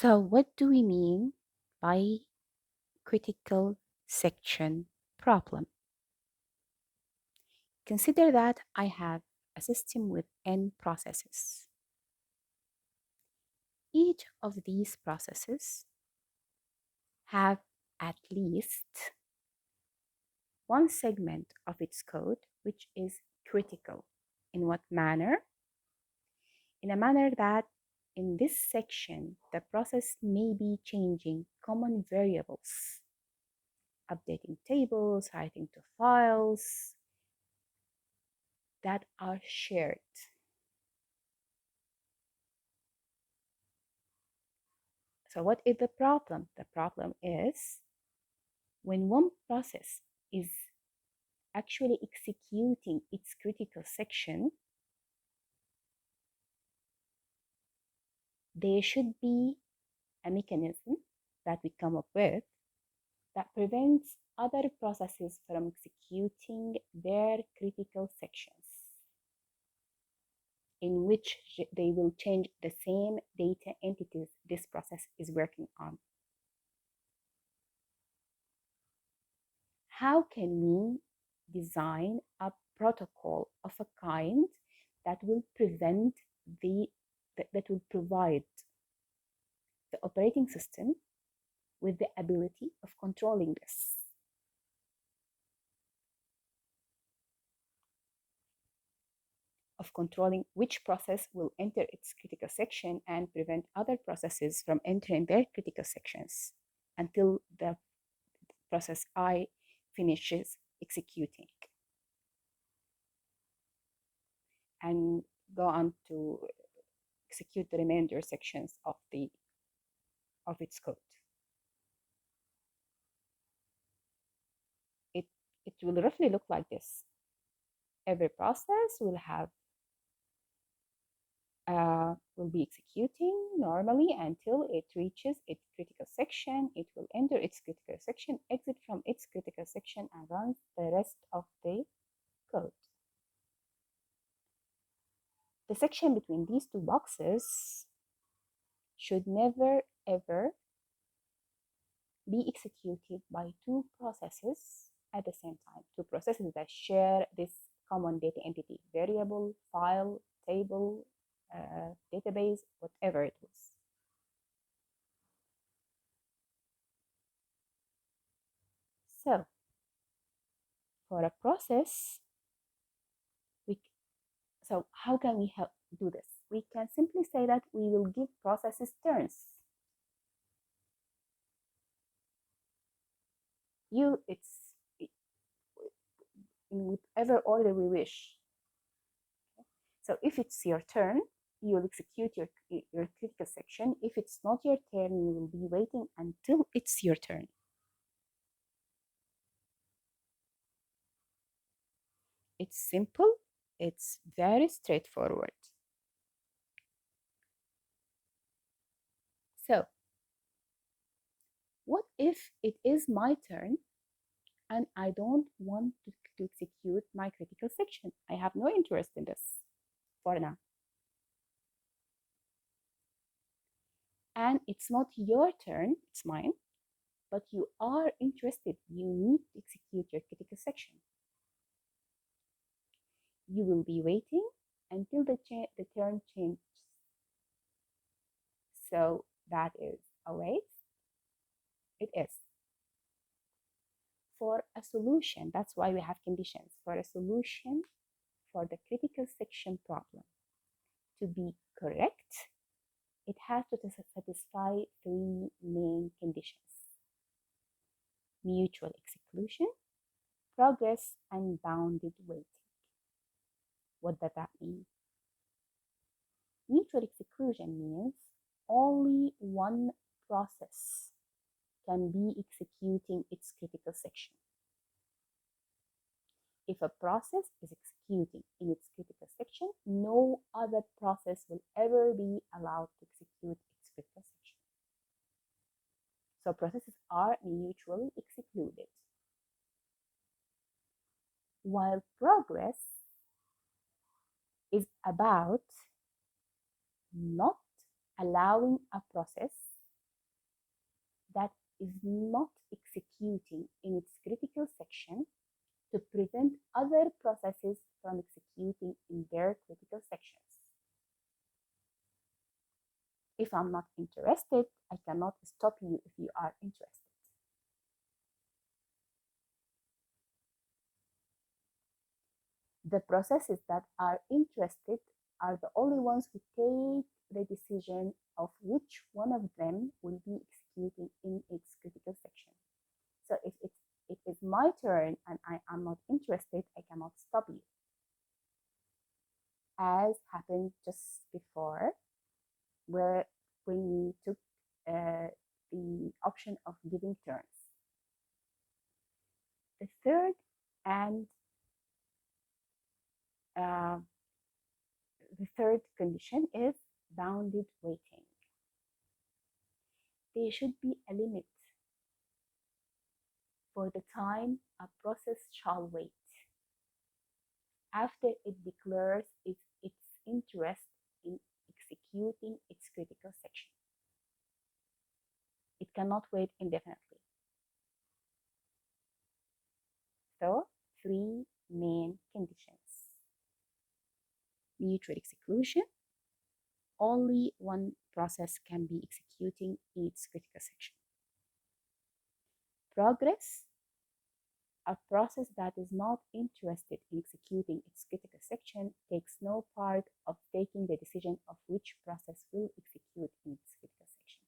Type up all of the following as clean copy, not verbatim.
So, what do we mean by critical section problem? Consider that I have a system with n processes. Each of these processes have at least one segment of its code which is critical. In what manner? In a manner that in this section, the process may be changing common variables, updating tables, writing to files that are shared. So what is the problem? The problem is when one process is actually executing its critical section, there should be a mechanism that we come up with that prevents other processes from executing their critical sections, in which they will change the same data entities this process is working on. How can we design a protocol of a kind that will prevent that will provide the operating system with the ability of controlling this? Of controlling which process will enter its critical section and prevent other processes from entering their critical sections until the process I finishes executing and go on to execute the remainder sections of its code. It will roughly look like this. Every process will be executing normally until it reaches its critical section. It will enter its critical section, exit from its critical section, and run the rest of the code. The section between these two boxes should never ever be executed by two processes at the same time. Two processes that share this common data entity, variable, file, table, database, whatever it is. So for a process, so how can we do this? We can simply say that we will give processes turns. It's in whatever order we wish. So if it's your turn, you will execute your critical section. If it's not your turn, you will be waiting until it's your turn. It's simple. It's very straightforward. So what if it is my turn and I don't want to execute my critical section? I have no interest in this for now. And it's not your turn, it's mine, but you are interested. You need to execute your critical section. You will be waiting until the turn changes. So that is a wait. It is. For a solution, that's why we have conditions. For a solution for the critical section problem to be correct, it has to satisfy three main conditions: mutual exclusion, progress, and bounded waiting. What does that mean? Mutual exclusion means only one process can be executing its critical section. If a process is executing in its critical section, no other process will ever be allowed to execute its critical section. So processes are mutually excluded. While progress is about not allowing a process is not executing in its critical section to prevent other processes from executing in their critical sections. If I'm not interested, I cannot stop you if you are interested. The processes that are interested are the only ones who take the decision of which one of them will be executing in its critical section. So if it is my turn and I am not interested, I cannot stop you. As happened just before, where when we took the option of giving turns. The third and the third condition is bounded waiting. There should be a limit for the time a process shall wait after it declares its interest in executing its critical section. It cannot wait indefinitely. So, three main conditions. Mutual exclusion. Only one process can be executing its critical section. Progress. A process that is not interested in executing its critical section takes no part of taking the decision of which process will execute in its critical section.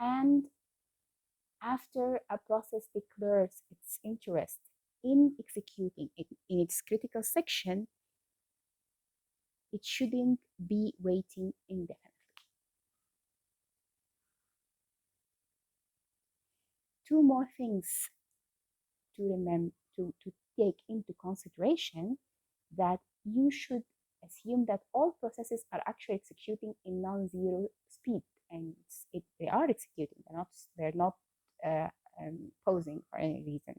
And after a process declares its interest in executing it in its critical section, it shouldn't be waiting indefinitely. Two more things to remember, to take into consideration, that you should assume that all processes are actually executing in non-zero speed, and they are executing. They're not pausing for any reason.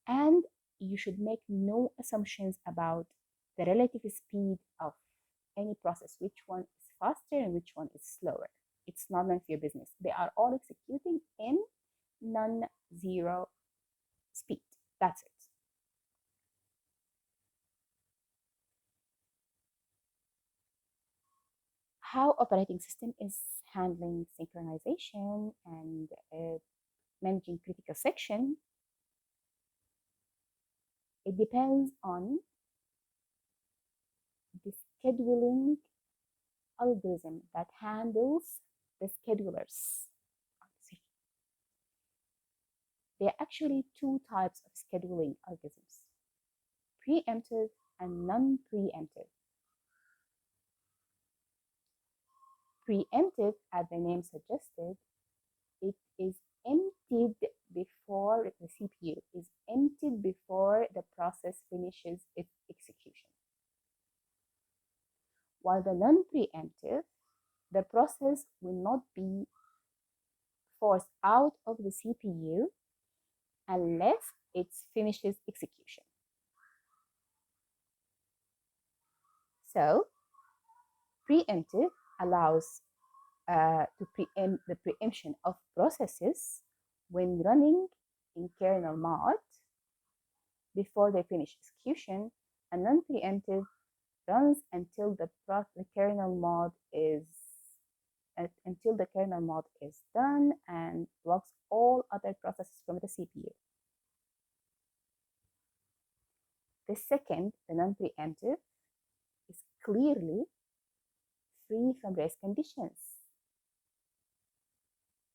And you should make no assumptions about the relative speed of any process, which one is faster and which one is slower. It's none of your business. They are all executing in non-zero speed. That's it. How operating system is handling synchronization and managing critical section, it depends on the scheduling algorithm that handles the schedulers. There are actually two types of scheduling algorithms: preemptive and non-preemptive. Preemptive, as the name suggested, it is emptied before the CPU is emptied before the process finishes its execution. While the non-preemptive, the process will not be forced out of the CPU unless it finishes execution. So, preemptive allows to preempt the preemption of processes when running in kernel mode before they finish execution, and non-preemptive runs until the kernel mode is done and blocks all other processes from the CPU. The second, the non-preemptive, is clearly free from race conditions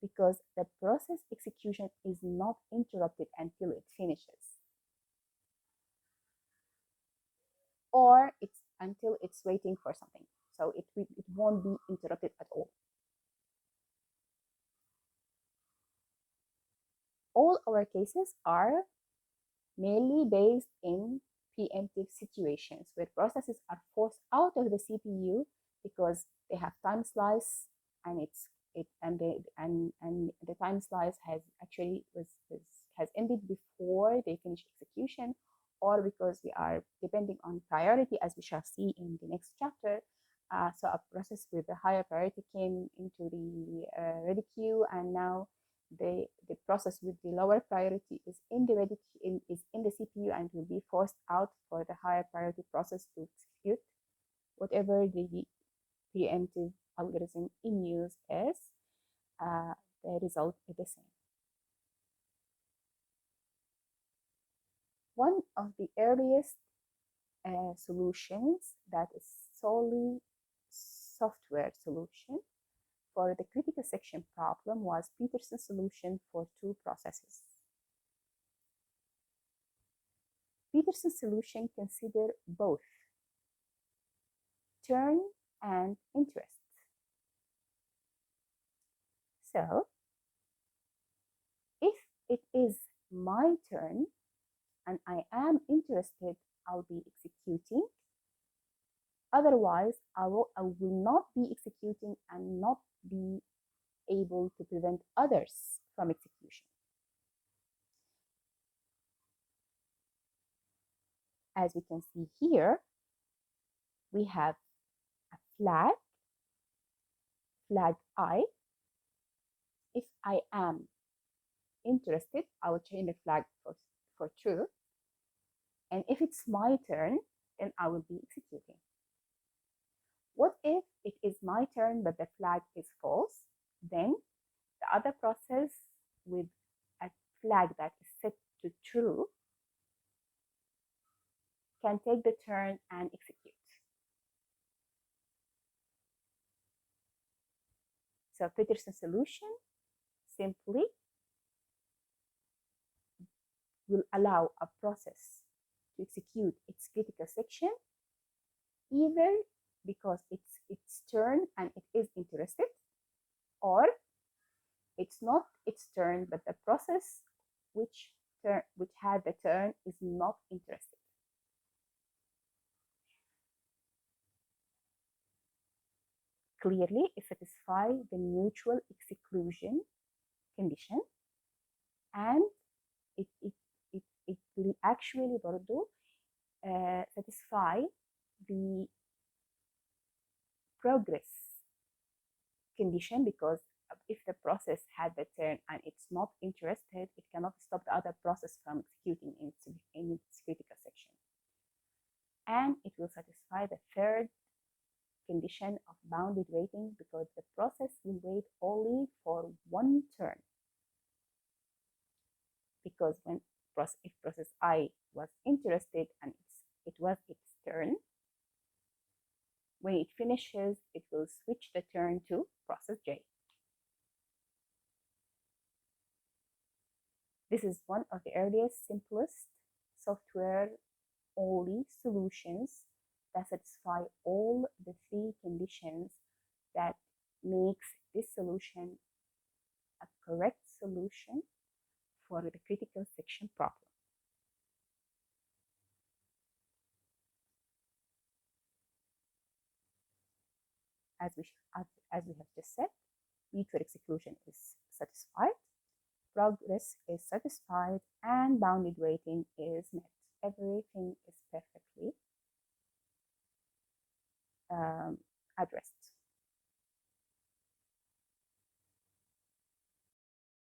because the process execution is not interrupted until it finishes, or it's until it's waiting for something. So it won't be interrupted at all. All our cases are mainly based in preemptive situations where processes are forced out of the CPU because they have time slice and the time slice has actually has ended before they finish execution, or because we are depending on priority, as we shall see in the next chapter. So a process with a higher priority came into the ready queue, and now the process with the lower priority is in the CPU and will be forced out for the higher priority process to execute whatever the preemptive algorithm in use is. The result is the same. One of the earliest solutions that is solely software solution for the critical section problem was Peterson's solution for two processes. Peterson's solution considered both turn and interest. So, if it is my turn and I am interested, I'll be executing. Otherwise, I will not be executing and not be able to prevent others from execution. As we can see here, we have a flag I. If I am interested, I will change the flag for true. And if it's my turn, then I will be executing. What if it is my turn, but the flag is false? Then the other process with a flag that is set to true can take the turn and execute. So Peterson's solution simply will allow a process to execute its critical section either because it's its turn and it is interested, or it's not its turn, but the process which had the turn is not interested. Clearly, it satisfies the mutual exclusion condition, and it will actually برضو satisfy the progress condition, because if the process had the turn and it's not interested, it cannot stop the other process from executing in its critical section. And it will satisfy the third condition of bounded waiting, because the process will wait only for one turn. Because if process I was interested and it was its turn, when it finishes, it will switch the turn to process J. This is one of the earliest, simplest software-only solutions that satisfy all the three conditions that makes this solution a correct solution for the critical section problem. As we have just said, mutual exclusion is satisfied, progress is satisfied, and bounded waiting is met. Everything is perfectly addressed.